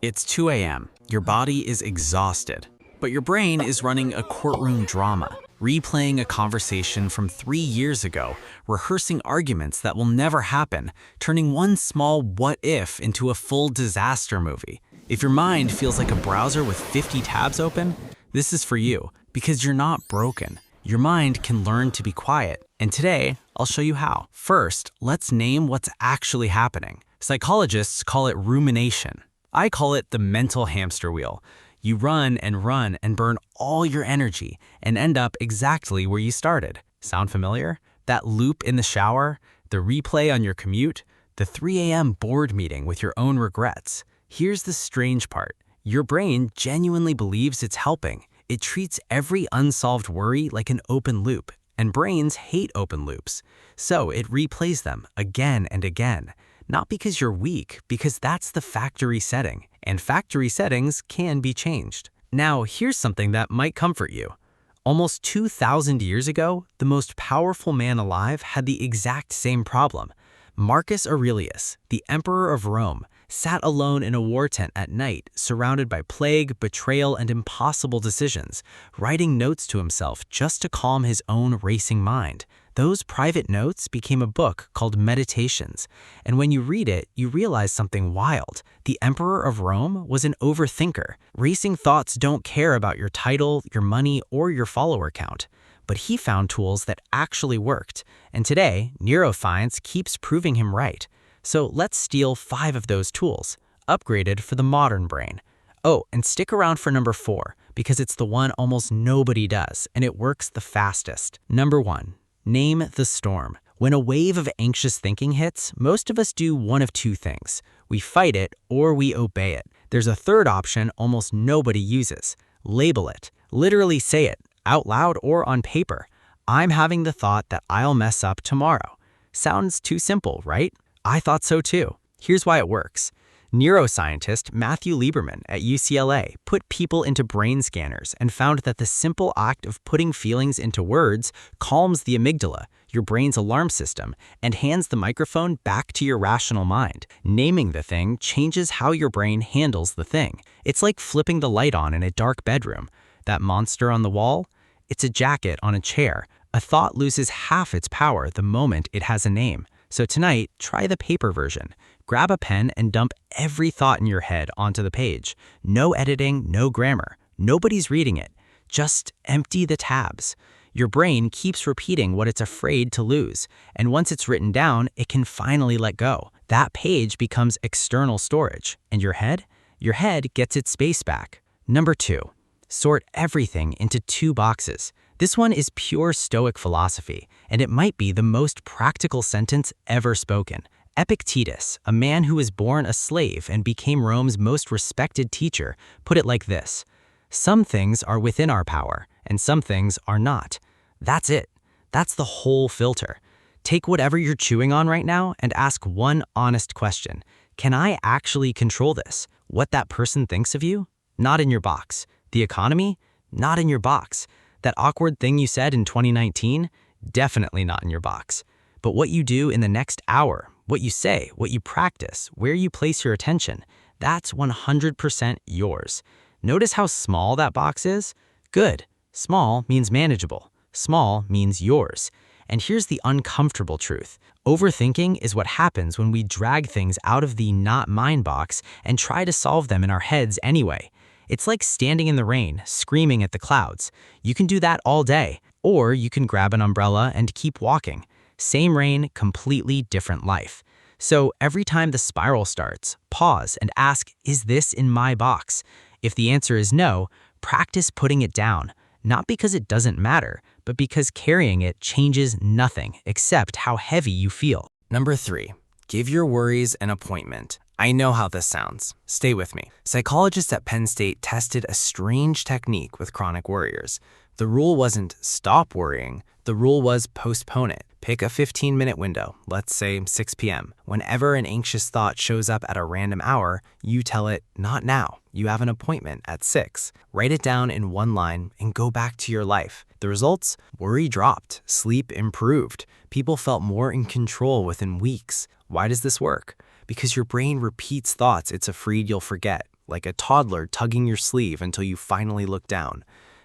It's 2 a.m. Your body is exhausted, but your brain is running a courtroom drama, replaying a conversation from 3 years ago, rehearsing arguments that will never happen, turning one small what if into a full disaster movie. If your mind feels like a browser with 50 tabs open, this is for you, because you're not broken. Your mind can learn to be quiet, and today, I'll show you how. First, let's name what's actually happening. Psychologists call it rumination. I call it the mental hamster wheel. You run and burn all your energy and end up exactly where you started. Sound familiar? That loop in the shower, the replay on your commute, the 3 a.m. board meeting with your own regrets. Here's the strange part. Your brain genuinely believes it's helping. It treats every unsolved worry like an open loop, and brains hate open loops. So it replays them again and again. Not because you're weak, because that's the factory setting, and factory settings can be changed. Now, here's something that might comfort you. Almost 2,000 years ago, the most powerful man alive had the exact same problem. Marcus Aurelius, the emperor of Rome, sat alone in a war tent at night, surrounded by plague, betrayal, and impossible decisions, writing notes to himself just to calm his own racing mind. Those private notes became a book called Meditations, and when you read it, you realize something wild. The emperor of Rome was an overthinker. Racing thoughts don't care about your title, your money, or your follower count. But he found tools that actually worked, and today, neuroscience keeps proving him right. So let's steal 5 of those tools, upgraded for the modern brain. Oh, and stick around for number 4, because it's the one almost nobody does, and it works the fastest. Number 1. Name the storm. When a wave of anxious thinking hits, most of us do one of 2 things. We fight it or we obey it. There's a third option almost nobody uses. Label it. Literally say it, out loud or on paper. I'm having the thought that I'll mess up tomorrow. Sounds too simple, right? I thought so too. Here's why it works. Neuroscientist Matthew Lieberman at UCLA put people into brain scanners and found that the simple act of putting feelings into words calms the amygdala, your brain's alarm system, and hands the microphone back to your rational mind. Naming the thing changes how your brain handles the thing. It's like flipping the light on in a dark bedroom. That monster on the wall? It's a jacket on a chair. A thought loses half its power the moment it has a name. So tonight, try the paper version. Grab a pen and dump every thought in your head onto the page. No editing, no grammar. Nobody's reading it. Just empty the tabs. Your brain keeps repeating what it's afraid to lose, and once it's written down, it can finally let go. That page becomes external storage, and your head? Your head gets its space back. Number 2. Sort everything into 2 boxes. This one is pure Stoic philosophy, and it might be the most practical sentence ever spoken. Epictetus, a man who was born a slave and became Rome's most respected teacher, put it like this: some things are within our power, and some things are not. That's it. That's the whole filter. Take whatever you're chewing on right now and ask one honest question. Can I actually control this? What that person thinks of you? Not in your box. The economy? Not in your box. That awkward thing you said in 2019? Definitely not in your box. But what you do in the next hour, what you say, what you practice, where you place your attention, that's 100% yours. Notice how small that box is? Good. Small means manageable. Small means yours. And here's the uncomfortable truth. Overthinking is what happens when we drag things out of the not mine box and try to solve them in our heads anyway. It's like standing in the rain, screaming at the clouds. You can do that all day, or you can grab an umbrella and keep walking. Same rain, completely different life. So every time the spiral starts, pause and ask, is this in my box? If the answer is no, practice putting it down. Not because it doesn't matter, but because carrying it changes nothing except how heavy you feel. Number 3, give your worries an appointment. I know how this sounds. Stay with me. Psychologists at Penn State tested a strange technique with chronic worriers. The rule wasn't stop worrying. The rule was postpone it. Pick a 15-minute window, let's say 6 p.m. Whenever an anxious thought shows up at a random hour, you tell it, not now. You have an appointment at 6. Write it down in one line and go back to your life. The results? Worry dropped. Sleep improved. People felt more in control within weeks. Why does this work? Because your brain repeats thoughts it's afraid you'll forget. like a toddler tugging your sleeve until you finally look down.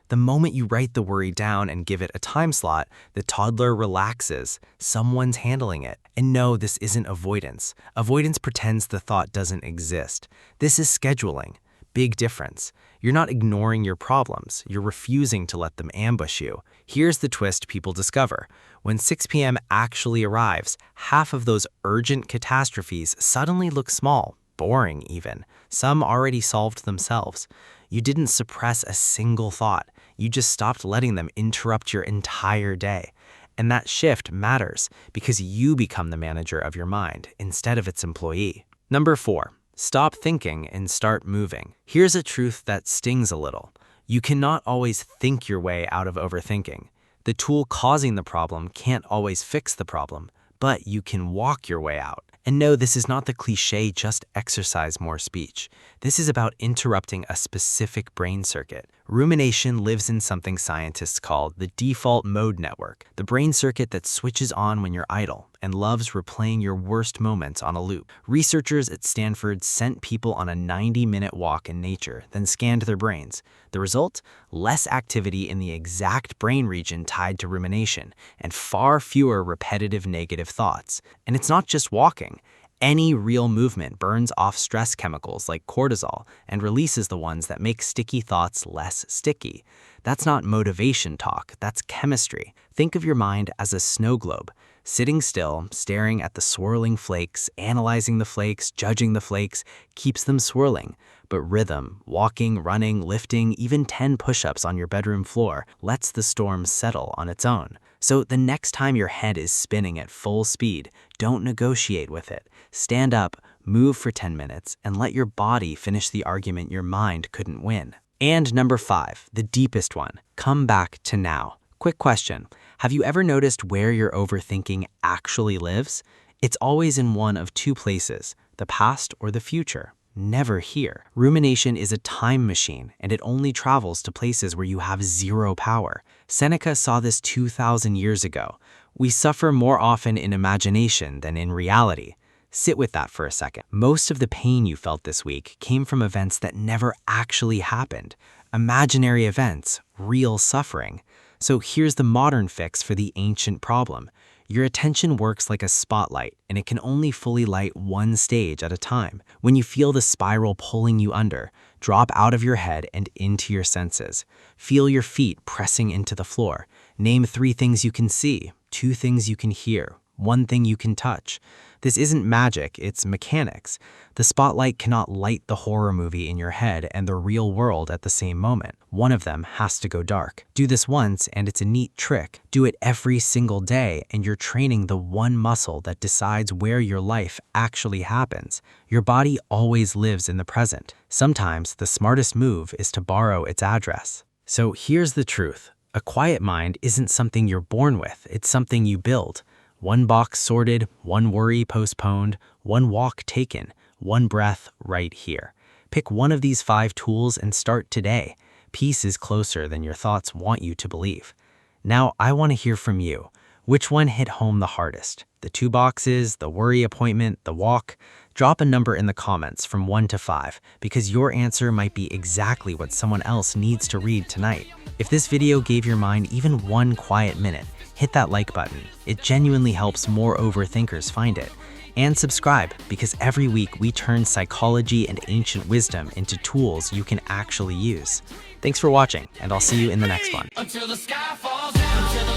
The moment you write the worry down and give it a time slot, the toddler relaxes. Someone's handling it. And no, this isn't avoidance. Avoidance pretends the thought doesn't exist. This is scheduling. Big difference. You're not ignoring your problems. You're refusing to let them ambush you. Here's the twist people discover. When 6 p.m. actually arrives, half of those urgent catastrophes suddenly look small, boring even. Some already solved themselves. You didn't suppress a single thought. You just stopped letting them interrupt your entire day. And that shift matters because you become the manager of your mind instead of its employee. Number 4, stop thinking and start moving. Here's a truth that stings a little. You cannot always think your way out of overthinking. The tool causing the problem can't always fix the problem, but you can walk your way out. And no, this is not the cliché, just exercise more speech. This is about interrupting a specific brain circuit. Rumination lives in something scientists call the default mode network, the brain circuit that switches on when you're idle and loves replaying your worst moments on a loop. Researchers at Stanford sent people on a 90-minute walk in nature, then scanned their brains. The result? Less activity in the exact brain region tied to rumination, and far fewer repetitive negative thoughts. And it's not just walking. Any real movement burns off stress chemicals like cortisol and releases the ones that make sticky thoughts less sticky. That's not motivation talk, that's chemistry. Think of your mind as a snow globe. Sitting still, staring at the swirling flakes, analyzing the flakes, judging the flakes, keeps them swirling. But rhythm, walking, running, lifting, even 10 push-ups on your bedroom floor lets the storm settle on its own. So the next time your head is spinning at full speed, don't negotiate with it. Stand up, move for 10 minutes, and let your body finish the argument your mind couldn't win. And number 5, the deepest one, come back to now. Quick question. Have you ever noticed where your overthinking actually lives? It's always in one of two places, the past or the future. Never here. Rumination is a time machine, and it only travels to places where you have zero power. Seneca saw this 2,000 years ago. We suffer more often in imagination than in reality. Sit with that for a second. Most of the pain you felt this week came from events that never actually happened. Imaginary events, real suffering. So here's the modern fix for the ancient problem. Your attention works like a spotlight, and it can only fully light one stage at a time. When you feel the spiral pulling you under, drop out of your head and into your senses. Feel your feet pressing into the floor. Name 3 things you can see, 2 things you can hear, 1 thing you can touch. This isn't magic, it's mechanics. The spotlight cannot light the horror movie in your head and the real world at the same moment. One of them has to go dark. Do this once and it's a neat trick. Do it every single day and you're training the one muscle that decides where your life actually happens. Your body always lives in the present. Sometimes the smartest move is to borrow its address. So here's the truth. A quiet mind isn't something you're born with, it's something you build. 1 box sorted, 1 worry postponed, 1 walk taken, 1 breath right here. Pick one of these 5 tools and start today. Peace is closer than your thoughts want you to believe. Now, I want to hear from you. Which one hit home the hardest? The 2 boxes, the worry appointment, the walk? Drop a number in the comments from 1 to 5 because your answer might be exactly what someone else needs to read tonight. If this video gave your mind even 1 quiet minute, hit that like button. It genuinely helps more overthinkers find it. And subscribe, because every week we turn psychology and ancient wisdom into tools you can actually use. Thanks for watching, and I'll see you in the next one. Until the sky falls down.